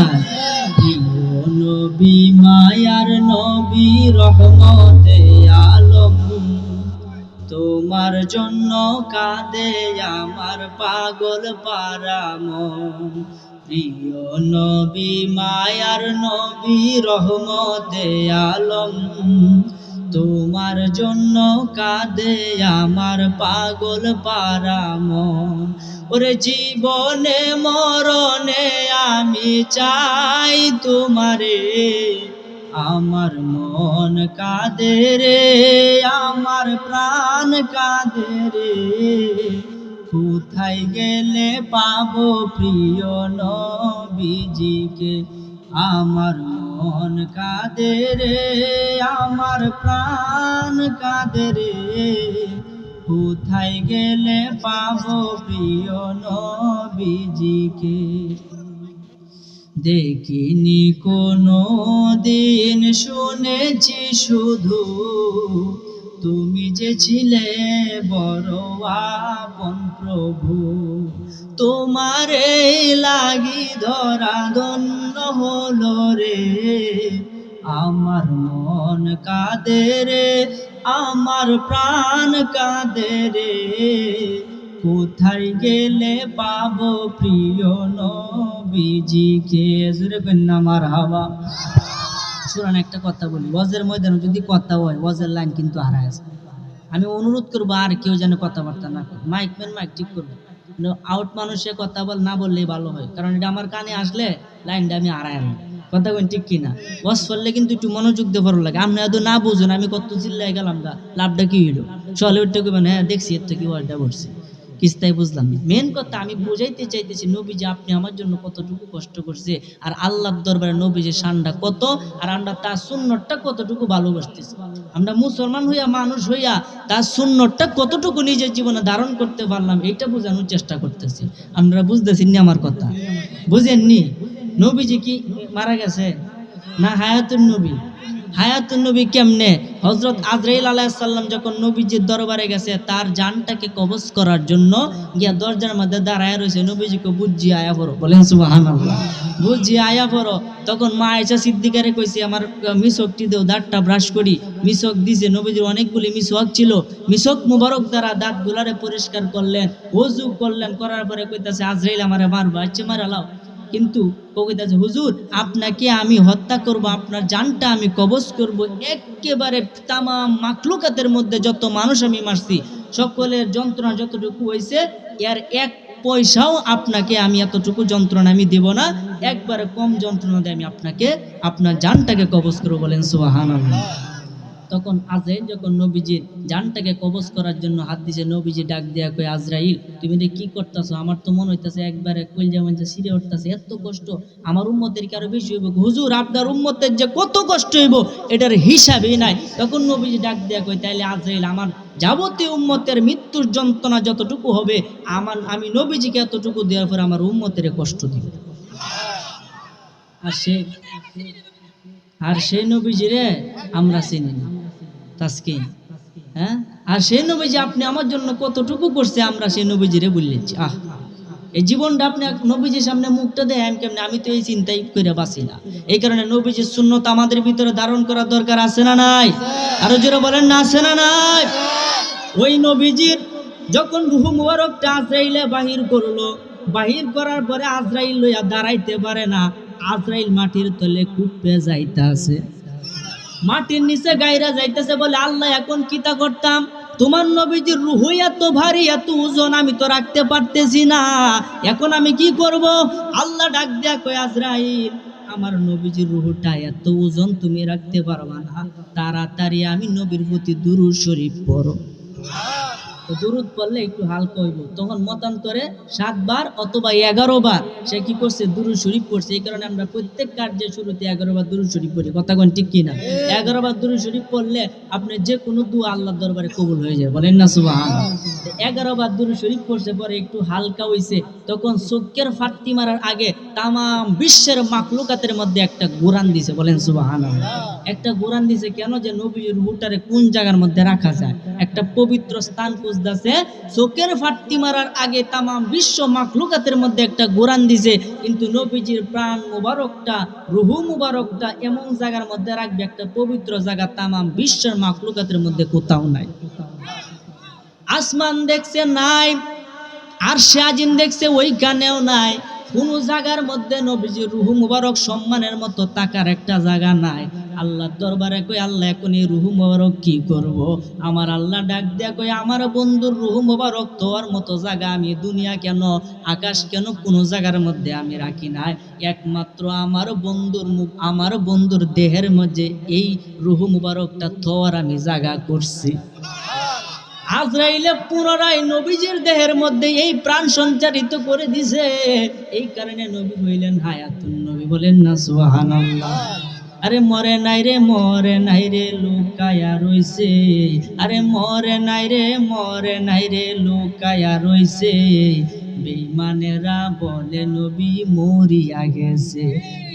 নবী মায়ার নবী রহমতে আলম, তোমার জন্য কাঁদে আমার পাগল পারা মন। প্রিয় নবী মায়ার নবী রহমতে আলম, তোমার জন্য কাঁদে আমার পাগল পারা মন। ওরে জীবনে মরণে আমি চাই তোমারে, আমার মন কাঁদে রে, আমার প্রাণ কাঁদে রে। কোথায় গেলে পাবো প্রিয় নবীজিকে, আমার মন কাঁদে রে, আমার প্রাণ কাঁদে রে। কোথায় গেলে পাবো প্রিয় নবীজিকে। দেখিনি কোনো দিন, শুনেছি শুধু তুমি যে ছিলে বড় আপন প্রভু। তোমারে লাগি ধরা ধন্য হলো রে, আমার মন কাঁদে রে, আমার প্রাণ কাঁদে রে। কোথায় গেলে পাবো প্রিয় নবীজিকে। জোরে কন্যা মারহাবা। শুনুন একটা কথা বলি, ওয়াজের ময়দানে যদি কথা হয় ওয়াজের লাইন কিন্তু হারায় আছে। আমি অনুরোধ করবো আর কেউ যেন কথাবার্তা না করে, মাইক ঠিক করবে। আউট মানুষে কথা না বললেই ভালো হয়, কারণ এটা আমার কানে আসলে লাইনটা আমি হারায় না। কথা বলেন ঠিক কিনা? ওয়াজ করলে কিন্তু একটু মনোযোগ দিয়ে ভালো লাগে। আপনি এত না বুঝুন আমি কত চিল্লাই গেলাম গা, লাভটা কি হইলো? চলে উঠতে কইবেন হ্যাঁ দেখছি এর কি ওয়াজটা বলছি। কিস্তায় বুঝলাম না। মেন কথা আমি বুঝাইতে চাইতেছি নবীজি আপনি আমার জন্য কতটুকু কষ্ট করছে, আর আল্লাহর দরবারে নবীজির শানটা কত, আর আমরা তার সুন্নতটা কতটুকু ভালোবাসতেছি। আমরা মুসলমান হইয়া, মানুষ হইয়া তার সুন্নতটা কতটুকু নিজের জীবনে ধারণ করতে পারলাম, এইটা বোঝানোর চেষ্টা করতেছি। আপনারা বুঝতেছেন নি আমার কথা? বুঝেননি? নবীজি কি মারা গেছে না হায়াতুন নবী? হায়াতুন নবী কেমনে? হযরত আজরাইল আলাইহিস সালাম যখন নবীজির দরবারে গেছে তার জানটাকে কবজ করার জন্য গিয়া দরজার মধ্যে দাঁড়ায় রয়েছে, নবীজিকে বুঝি আয়া পড়ো, বলেন সুবহানাল্লাহ, বুঝি আয়া পড়ো। তখন মা আয়েশা সিদ্দিকারে কইছে আমার মিসকটি দেও, দাঁতটা ব্রাশ করি। মিসক দিছে, নবীজির অনেকগুলি মিসওয়াক ছিল, মিসক মুবারক দ্বারা দাঁতগুলারে পরিষ্কার করলেন, ওযু করলেন, করার পরে কইতাছে আজরাইল আমারে মারবা, আচ্ছা মারা লাও। কিন্তু কবিতাছে হুজুর আপনাকে আমি হত্যা করব, আপনার জানটা আমি কবজ করব, একেবারে তামাম মাখলুকাতের মধ্যে যত মানুষ আমি মারছি সকলের যন্ত্রণা যতটুকু হয়েছে এর এক পয়সাও আপনাকে আমি এতটুকু যন্ত্রণা আমি দেব না, একবারে কম যন্ত্রণা দিয়ে আমি আপনাকে আপনার জানটাকে কবজ করব, বলেন সুবহানাল্লাহ। তখন আজরাইল যখন নবীজির জানটাকে কবজ করার জন্য হাত দিছে, নবীজি ডাক দেয়া কই আজরাইল তুমি রে কি করতেছো? আমার তো মনে হইতাছে একবারে কলজা মঞ্জা ছিঁড়ে উঠতেছে, এত কষ্ট আমার উম্মতের কি আরো বেশি হইব? হুজুর আপনার উম্মতের যে কত কষ্ট হইব এটার হিসাবই নাই। তখন নবীজি ডাক দেয়া কই তাইলে আজরাইল আমার যাবতীয় উম্মতের মৃত্যুর যন্ত্রণা যতটুকু হবে আমি নবীজিকে এতটুকু দেওয়ার পর আমার উম্মতের কষ্ট দিব। আর সেই নবীজিরে আমরা চিনি না, তাসকিন, হ্যাঁ? আর সেই নবীজি আপনি আমার জন্য কতটুকু করছে আমরা সেই নবীজিরে বললেছি। এই জীবনটা আপনি নবীজির সামনে মুখটা দেয় কেমনে, আমি তো এই চিন্তাই করে বাঁচি না। এই কারণে নবীজির সুন্নত আমাদের ভিতরে ধারণ করার দরকার আছে না নাই? আরো জোরে বলেন না, আছে না নাই? ওই নবীজির যখন রূহ মুবারকটা আজরাইলে বাহির করলো, বাহির করার পরে আজরাইল লইয়া দাঁড়াইতে পারে না, আজরাইল মাটির তলে কুপে যাইতাছে, মাটির নিচে গায়রা যাইতেছে, বলে আল্লাহ এখন কিতা করতাম, তোমার নবীজির রূহ এত ভারী এত ওজন আমি তো রাখতে পারতেছি না, এখন আমি কি করব? আল্লাহ ডাক দেয়া কয় আজরাইল আমার নবীজির রূহটা এত ওজন তুমি রাখতে পারবা না, তাড়াতাড়ি আমি নবীর প্রতি দুরূদ শরীফ পড়ো। দুরূদ পড়লে একটু হালকা হইব। তখন মতান্তরে 7 বার অথবা 11 বার সে কি করছে? দুরূদ শরীফ পড়ছে। এই কারণে আমরা প্রত্যেক কার্যের শুরুতে 11 বার দুরূদ শরীফ পড়ি। কথা কোন ঠিক কিনা? 11 বার দুরূদ শরীফ পড়লে আপনি যে কোনো দোয়া আল্লাহর দরবারে কবুল হয়ে যায়, বলেন না সুবহানাল্লাহ। 11 বার দুরূদ শরীফ পড়ছে পরে একটু হালকা হইছে, তখন চোখের ফাটতি মারার আগে তামাম বিশ্বের মাখলুকাতের মধ্যে একটা কোরআন দিছে, বলেন সুবহানাল্লাহ। একটা কোরআন দিছে কেন? যে নবীর রূহটারে কোন জায়গার মধ্যে রাখা যায়, একটা পবিত্র স্থান খুঁজতেছে। চোখের ফাটতি মারার আগে তামাম বিশ্ব মাখলুকাতের মধ্যে একটা কোরআন দিছে, কিন্তু নবীজির প্রাণ মুবারকটা, রূহ মুবারকটা এমন জায়গার মধ্যে রাখবে, একটা পবিত্র জায়গা তামাম বিশ্বের মাখলুকাতের মধ্যে কোথাও নাই। আসমান দেখছে নাই, আরশে আজিম দেখছে ওইখানেও নাই, কোন জায়গার মধ্যে নবীজির রূহ মুবারক সম্মানের মতো তাকার একটা জায়গা নাই। আল্লাহর দরবারে কই আল্লাহ এখন এই রূহ মুবারক কি করব? আমার আল্লাহ ডাক দেয়া কই আমার বন্ধুর রূহ মুবারক তোর মতো জায়গা আমি দুনিয়া কেন, আকাশ কেন, কোন জায়গার মধ্যে আমি রাখি নাই, একমাত্র আমার বন্ধুর মুখ, আমার বন্ধুর দেহের মধ্যে এই রূহ মুবারকটা তোর আমি জায়গা করছি। আজরাইলে পুনরায় নবীজির দেহের মধ্যে এই প্রাণ সঞ্চারিত করে দিছে। এই কারণে নবী হইলেন হায়াতুন নবী, বলেন না সুবহানাল্লাহ। আরে মরে নাই রে, মরে নাই রে, লুকায়া রইছে, আরে মরে নাই রে, মরে নাই রে, লুকায়া রইছে, বেঈমানেরা বলে নবী মরিয়া গেছে,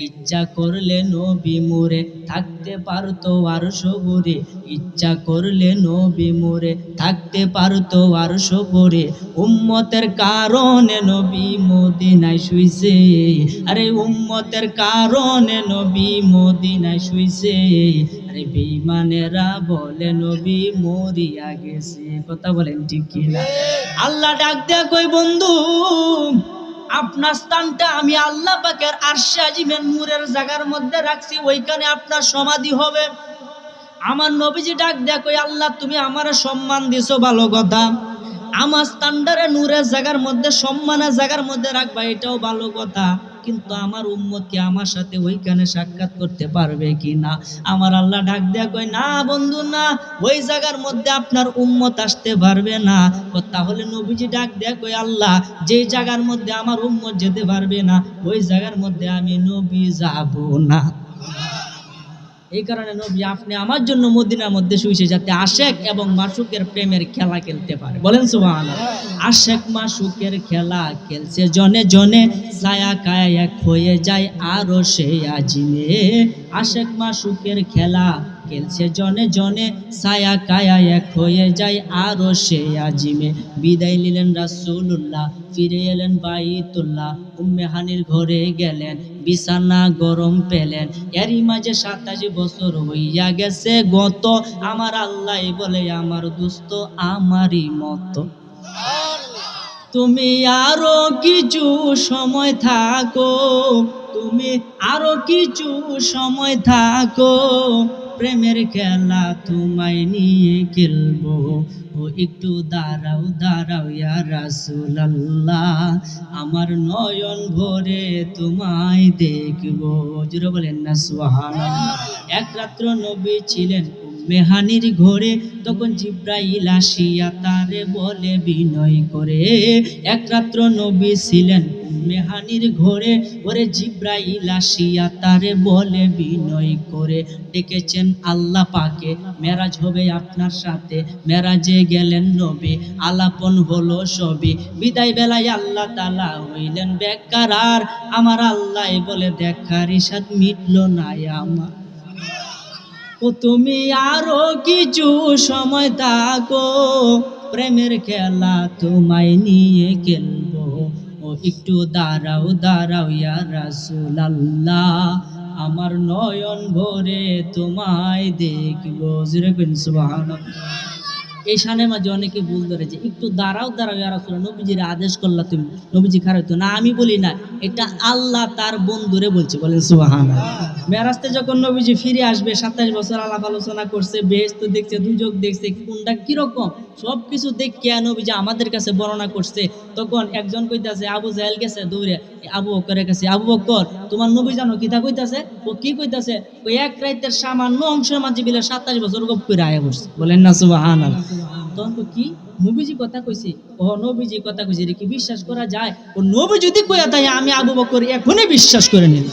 ইচ্ছা করলে নবী মরে থাকতে পারতো আর সবরে, ইচ্ছা করলে নবী মরে থাকতে পারতো আর সবরে, উম্মতের কারণে নবী মদিনায় শুইছে, আরে উম্মতের কারণে নবী মদিনায় শুইছে, আরে বেঈমানেরা বলে নবী মরিয়া গেছে। কথা বলেন ঠিক কিনা? আল্লাহ ডাক দেয়া কই বন্ধু আপনার স্থানটা আমি আল্লাহ পাকের আরশে আজিমের নূরের জায়গার মধ্যে রাখছি, ওইখানে আপনার সমাধি হবে। আমার নবীজি ডাক দেয়া কই আল্লাহ তুমি আমার সম্মান দিছো ভালো কথা, আমার স্থানটারে নূরের জায়গার মধ্যে সম্মানের জায়গার মধ্যে রাখবা এটাও ভালো কথা, কিন্তু আমার উম্মত কি আমার সাথে ওইখানে সাক্ষাৎ করতে পারবে কি না? আমার আল্লাহ ডাক দেয়া কয়, না বন্ধু না, ওই জায়গার মধ্যে আপনার উম্মত আসতে পারবে না। তাহলে নবীজি ডাক দেয়া কয়, আল্লাহ যেই জায়গার মধ্যে আমার উম্মত যেতে পারবে না, ওই জায়গার মধ্যে আমি নবী যাব না। এই কারণে নবী আপনি আমার জন্য মদিনার মধ্যে শুইছে, যাতে আশেক এবং মাসুকের প্রেমের খেলা খেলতে পারে। বলেন সুবহানাল্লাহ। আশেক মাসুকের খেলা খেলছে জনে জনে, ছায়া কায়া এক হয়ে যায় আরো সে আজিমে। আশেক মাসুকের খেলা খেলছে জনে জনে, ছায়া কায়া এক হয়ে যায় আরো সে আজিমে। বিদায় নিলেন রাসূলুল্লাহ, ফিরে এলেন বাইতুল্লাহ, উম্মে হানির ঘরে গেলেন, বিছানা গরম পেলেন। এরই মাঝে 27 বছর হইয়া গেছে গত। আমার আল্লাহ বলে, আমার দোস্ত আমারই মতো, তুমি আরো কিছু সময় থাকো, তুমি আরো কিছু সময় থাকো, প্রেমের খেলা তোমায় নিয়ে খেলবো। ও একটু দাঁড়াও দাঁড়াও ইয়া রাসূলুল্লাহ, আমার নয়ন ভরে তোমায় দেখবো। জোরে বলেন না সুবহানাল্লাহ। এক রাত্র নবী ছিলেন উম্মে হানির ঘরে, তখন জিব্রাইল আসিয়া তারে বলে বিনয় করে। এক রাত্র নবী ছিলেন উম্মে হানির ঘরে, ওরে জিব্রাইল আসিয়া তারে বলে বিনয় করে, ডেকেছেন আল্লাহ পাকে, মেরাজ হবে আপনার সাথে। মেরাজে গেলেন নবী, আলাপন হলো সবই। বিদায় বেলায় আল্লাহ তাআলা হইলেন বেকারার। আমার আল্লাহ বলে, দেখার ইশাদ মিটলো না আমার, ও তুমি আরো কিছু সময় থাকো, প্রেমের খেলা তোমায় নিয়ে খেলবো। ও একটু দাঁড়াও দাঁড়াও ইয়া রাসূলুল্লাহ, আমার নয়ন ভরে তোমায় দেখবো। যেরকম সুবহানাল্লাহ। এই শানের মাঝে অনেকে ভুল ধরে যে একটু দাঁড়াও দাঁড়াও ইয়া রাসূলুল্লাহ, নবীজির আদেশ করলা তুমি, নবীজি খারাপ তো না। আমি বলি না, এটা আল্লাহ তার বন্ধুরে বলছে। বলেন সুবহানাল্লাহ। মেরাজতে যখন নবীজি ফিরে আসবে, 27 বছর আলাপ আলোচনা করছে, বেহেশত দেখছে, দুজক দেখছে, কোনটা কিরকম সবকিছু দেখিয়া নবীজি আমাদের কাছে বর্ণনা করছে। তখন একজন কইতাছে, আবু জাহেল গেছে দৌড়ে আবু বকরের কাছে, আবু বকর তোমার নবী জানো কিতা কইতাছে? ও কি কইতাছে? ওই এক রাতের সামান্য অংশের মাঝে বিলে 27 বছর গপ করে আয়া বসছে। বলেন না সুবহানাল্লাহ। তখন তো কি নবীজি কথা কইছে, ও নবীজি কথা কইছে, এটা কি বিশ্বাস করা যায়? ও নবী যদি কইয়া তাই আমি আবু বকর এখনই বিশ্বাস করে নিল।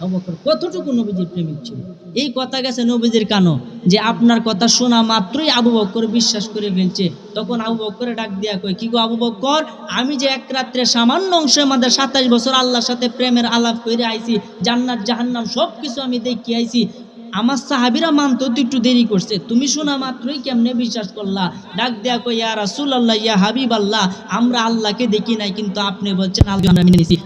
আবু বকর কতটুকু নবীজির প্রেমিক ছিল, এই কথা গেছে নবীজির কানো, যে আপনার কথা শোনা মাত্রই আবু বকর বিশ্বাস করে ফেলছে। তখন আবু বকরে ডাক দিয়া কই, কি গো আবু বকর, আমি যে এক রাত্রে সামান্য অংশের মধ্যে 27 বছর আল্লাহর সাথে প্রেমের আলাপ করে আইছি, জান্নাত জাহান্নাম সবকিছু আমি দেখি আইছি, আমার সাহাবীরা মানতে তো একটু দেরি করছে, তুমি শোনা মাত্রই কেমনে বিশ্বাস করলা? ডাক দেয়া কই, ইয়া রাসূলুল্লাহ ইয়া হাবিবাল্লাহ, আমরা আল্লাহকে দেখি নাই, কিন্তু আপনি বলছেন আল্লাহ আমরা মেনে নিছি।